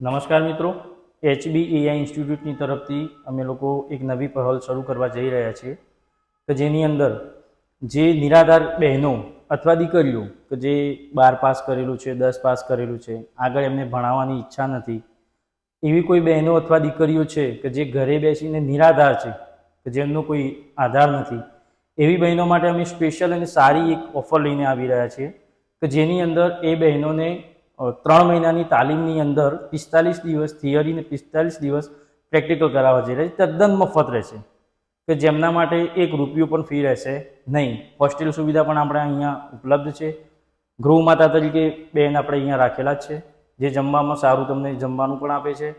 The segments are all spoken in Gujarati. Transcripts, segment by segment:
નમસ્કાર મિત્રો, HBEI ઇન્સ્ટિટ્યૂટની તરફથી અમે લોકો એક નવી પહેલ શરૂ કરવા જઈ રહ્યા છીએ કે જેની અંદર જે નિરાધાર બહેનો અથવા દીકરીઓ કે જે 12 પાસ કરેલું છે, 10 પાસ કરેલું છે, આગળ એમને ભણાવવાની ઈચ્છા નથી, એવી કોઈ બહેનો અથવા દીકરીઓ છે કે જે ઘરે બેસીને નિરાધાર છે કે જેમનો કોઈ આધાર નથી, એવી બહેનો માટે અમે સ્પેશિયલ અને સારી એક ઓફર લઈને આવી રહ્યા છીએ કે જેની અંદર એ બહેનોને 3 મહિનાની તાલીમની અંદર 45 દિવસ થિયરી અને 45 દિવસ પ્રેક્ટિકલ કરાવવા જઈ રહ્યા છે. તદ્દન મફત રહેશે કે જેમના માટે 1 રૂપિયો પણ ફી રહેશે નહીં. હોસ્ટેલ સુવિધા પણ આપણે અહીંયા ઉપલબ્ધ છે. ગૃહમાતા તરીકે બેન આપણે અહીંયા રાખેલા જ છે, જે જમવામાં સારું તમને જમવાનું પણ આપે છે.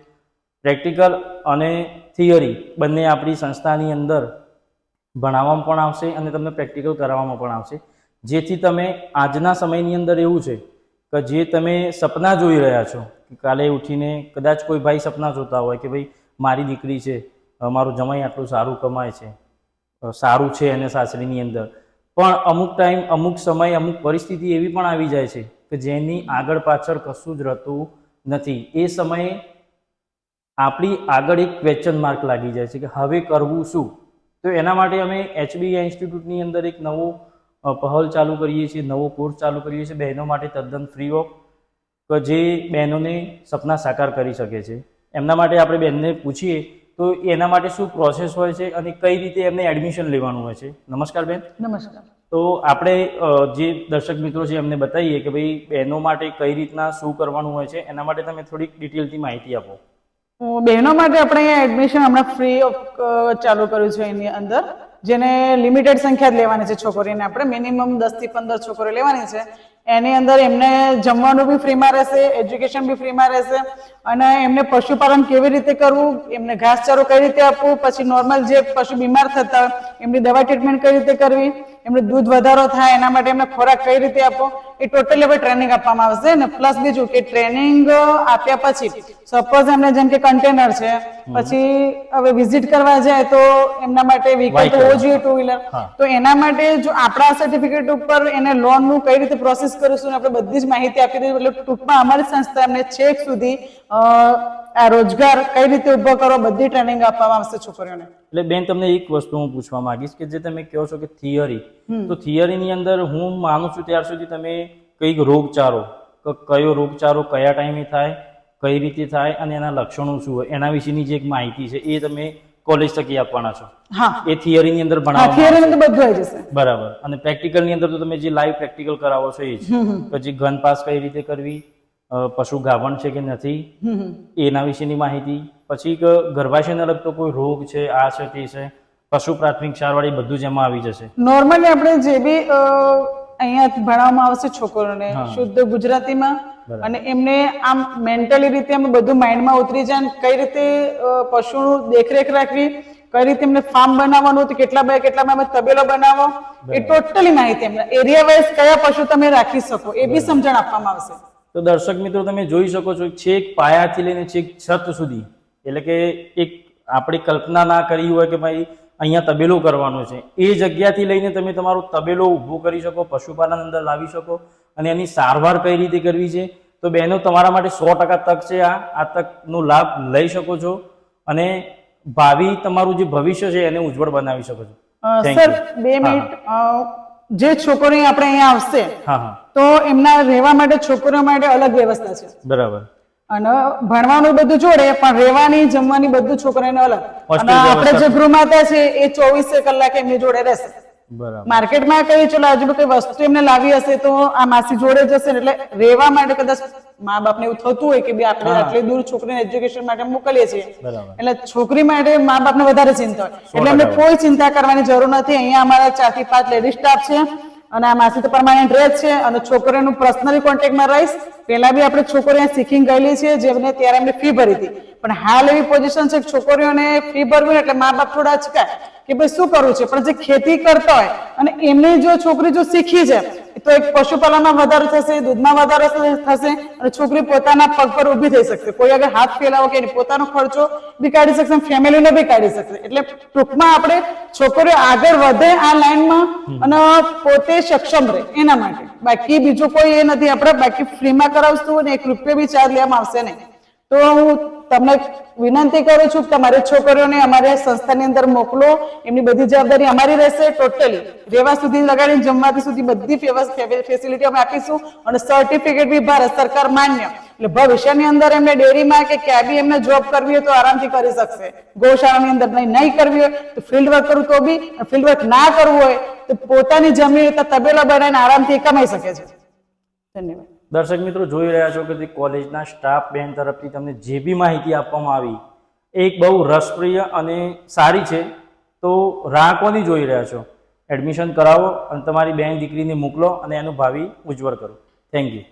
પ્રેક્ટિકલ અને થિયરી બંને આપણી સંસ્થાની અંદર ભણાવવામાં પણ આવશે અને તમને પ્રેક્ટિકલ કરાવવામાં પણ આવશે, જેથી તમે આજના સમયની અંદર એવું છે કે જે તમે સપના જોઈ રહ્યા છો કે કાલે ઉઠીને કદાચ કોઈ ભાઈ સપના જોતા હોય કે ભાઈ મારી દીકરી છે, મારું જમાઈ આટલું સારું કમાય છે, સારું છે એને સાસરીની અંદર, પણ અમુક ટાઈમ, અમુક સમય, અમુક પરિસ્થિતિ એવી પણ આવી જાય છે કે જેની આગળ પાછળ કશું જ રહેતું નથી. એ સમયે આપણી આગળ એક ક્વેશ્ચન માર્ક લાગી જાય છે કે હવે કરવું શું. તો એના માટે અમે HBEI ઇન્સ્ટિટ્યૂટની અંદર એક નવો પહેલ ચાલુ કરીએ છીએ, નવો કોર્સ ચાલુ કરીએ છીએ બહેનો માટે તદ્દન ફ્રી ઓફ, કે જે બહેનોને સપના સાકાર કરી શકે છે. એમના માટે આપણે બહેનને પૂછીએ તો એના માટે શું પ્રોસેસ હોય છે અને કઈ રીતે એમને એડમિશન લેવાનું હોય છે. નમસ્કાર બેન. નમસ્કાર. તો આપણે જે દર્શક મિત્રો છે એમને બતાવીએ કે ભાઈ બહેનો માટે કઈ રીતના શું કરવાનું હોય છે, એના માટે તમે થોડીક ડિટેલથી માહિતી આપો. બહેનો માટે આપણે અહીંયા એડમિશન હમણાં ફ્રી ઓફ ચાલુ કર્યું છે. એની અંદર જેને લિમિટેડ સંખ્યા જ લેવાની છે છોકરીને, આપણે મિનિમમ 10 થી 15 છોકરીઓ લેવાની છે. એની અંદર એમને જમવાનું બી ફ્રીમાં રહેશે, એજ્યુકેશન બી ફ્રીમાં રહેશે, અને એમને પશુપાલન કેવી રીતે કરવું, એમને ઘાસચારો કઈ રીતે આપવું, પછી નોર્મલ જે પશુ બીમાર થતા એમની દવા ટ્રીટમેન્ટ કઈ રીતે કરવી, એમને દૂધ વધારો થાય એના માટે એમને ખોરાક કઈ રીતે આપવો, એ ટોટલી હવે ટ્રેનિંગ આપવામાં આવશે. ને પ્લસ બીજું કે ટ્રેનિંગ આપ્યા પછી સપોઝ એમને જેમ કે કન્ટેનર છે, પછી હવે વિઝિટ કરવા જાય તો એમના માટે વ્હીકલ તો હોવું જોઈએ, 2 વ્હીલર, તો એના માટે જો આપણા સર્ટિફિકેટ ઉપર એને લોન નું કઈ રીતે પ્રોસેસ કરીશું આપણે બધી જ માહિતી આપી દઈએ. એટલે ટૂંકમાં અમારી સંસ્થા એમને છેક સુધી આ રોજગાર કઈ રીતે ઉભો કરો બધી ટ્રેનિંગ આપવામાં આવશે છોકરીઓને. એટલે બેન તમને એક વસ્તુ હું પૂછવા માંગીશ કે જે તમે કહો છો કે થિયરી, તો થિયરીની અંદર હું માનું છું ત્યાર સુધી તમે કઈક રોગચાળો, કયો રોગચાળો કયા ટાઈમે થાય, કઈ રીતે થાય અને એના લક્ષણો શું હોય, એના વિશેની જે એક માહિતી છે એ તમે કોલેજ થકી આપવાના છો. હા, એ થિયરીની અંદર ભણાવવામાં થિયરીની અંદર બધું આવી જશે. બરાબર. અને પ્રેક્ટિકલની અંદર તો તમે જે લાઈવ પ્રેક્ટિકલ કરાવો છો એ જ, પછી ગન પાસ કઈ રીતે કરવી, પશુ ગાભણ છે કે નથી એના વિશેની માહિતી, પછી ગર્ભાશયને લગતો કોઈ રોગ છે, આ છે તે છે, પશુ પ્રાથમિક સારવાર, એ બધું જ એમાં આવી જશે. નોર્મલી આપણે જે બી અહીંયા ભણાવવામાં આવશે છોકરોને શુદ્ધ ગુજરાતીમાં, અને એમને આમ મેન્ટલી રીતે એમ બધું માઇન્ડમાં ઉતરી જાય કઈ રીતે પશુનું દેખરેખ રાખવી, કઈ રીતે એમને ફાર્મ બનાવવાનું, તો કેટલા બાય કેટલામાં તબેલો બનાવો, એ ટોટલી માહિતી એમને એરિયા વાઇઝ કયા પશુ તમે રાખી શકો એ બી સમજણ આપવામાં આવશે. તો દર્શક મિત્રો તમે જોઈ શકો છો છેક પાયાથી લઈને છેક છત સુધી, એટલે કે એક આપણે કલ્પના ના કરી હોય કે ભાઈ અહીંયા તબેલો કરવાનો છે, એ જગ્યાથી લઈને તમે તમારો તબેલો ઊભો કરી શકો, પશુપાલન અંદર લાવી શકો અને એની સારવાર કઈ રીતે કરવી છે. તો બહેનો તમારા માટે 100% તક છે. આ તકનો લાભ લઈ શકો છો અને ભાવિ તમારું જે ભવિષ્ય છે એને ઉજ્જવળ બનાવી શકો છો. સર 2 મિનિટ, જે છોકરીઓ આપણે અહીંયા આવશે તો એમના રહેવા માટે છોકરીઓ માટે અલગ વ્યવસ્થા છે. બરાબર. અને ભણવાનું બધું જોડે, પણ રહેવાની જમવાની બધું છોકરીઓને અલગ. અને આપણે જે ગૃહમાતા છે એ 24 કલાક એમની જોડે રહેશે. બરાબર. માર્કેટમાં કઈ ચલો આજુ કઈ વસ્તુ એમને લાવી હશે તો આ માસી જોડે જશે, એટલે રહેવા માટે કદાચ મા બાપને એવું થતું હોય કે આપણે આટલી દૂર છોકરીને એજ્યુકેશન માટે મોકલીએ છીએ, એટલે છોકરી માટે મા બાપને વધારે ચિંતા હોય, એટલે એમને કોઈ ચિંતા કરવાની જરૂર નથી. અહીંયા અમારા 4 થી 5 લેડી સ્ટાફ છે અને આ માસી તો પરમાનન્ટ રહે છે, અને છોકરીઓનું પર્સનલી કોન્ટેક્ટમાં રહીશ. પહેલા બી આપણે છોકરીઓ શીખીને ગયેલી છે, જેમને ત્યારે એમને ફી ભરી હતી, પણ હાલ એવી પોઝિશન છે કે છોકરીઓને ફી ભરવી એટલે મા બાપ થોડા અચકાય કે ભાઈ શું કરવું છે, પણ જે ખેતી કરતા હોય અને એમની જો છોકરી જો શીખી છે તો એક પશુપાલનમાં વધારો થશે, દૂધમાં વધારો થશે, અને છોકરી પોતાના પગ પર ઊભી થઈ શકશે. કોઈ અગર હાથ ફેલાવો કે પોતાનો ખર્ચો બી કાઢી શકશે, ફેમિલીને બી કાઢી શકશે. એટલે ટૂંકમાં આપણે છોકરીઓ આગળ વધે આ લાઈનમાં અને પોતે સક્ષમ રહે એના માટે, બાકી બીજું કોઈ એ નથી. આપણે બાકી ફ્રીમાં કરાવશું અને 1 રૂપિયો બી ચાર્જ લેવામાં આવશે નહીં. તો હું તમને વિનંતી કરું છું કે તમારી છોકરીઓને અમારી સંસ્થાની અંદર મોકલો. એમની બધી જવાબદારી અમારી રહેશે. ટોટલી રહેવા સુધી લગાડીને જમવાથી સુધી બધી ફેસિલિટી અમે આપીશું અને સર્ટિફિકેટ બી ભારત સરકાર માન્ય. એટલે ભવિષ્યની અંદર એમને ડેરીમાં કે ક્યાં બી એમને જોબ કરવી હોય તો આરામથી કરી શકશે. ગૌશાળાની અંદર નહીં કરવી હોય તો ફિલ્ડ વર્ક કરવું તો બી, ફિલ્ડ વર્ક ના કરવું હોય તો પોતાની જમીન તબેલા બનાવીને આરામથી કમાઈ શકે છે. ધન્યવાદ. દર્શક મિત્રો, જોઈ રહ્યા છો કે કોલેજના સ્ટાફ બેન તરફથી તમને જે બી માહિતી આપવામાં આવી એ એક બહુ રસપ્રિય અને સારી છે. તો રાહ કોની જોઈ રહ્યા છો? એડમિશન કરાવો અને તમારી બેન દીકરીને મોકલો અને એનું ભાવિ ઉજ્જવળ કરો. Thank you.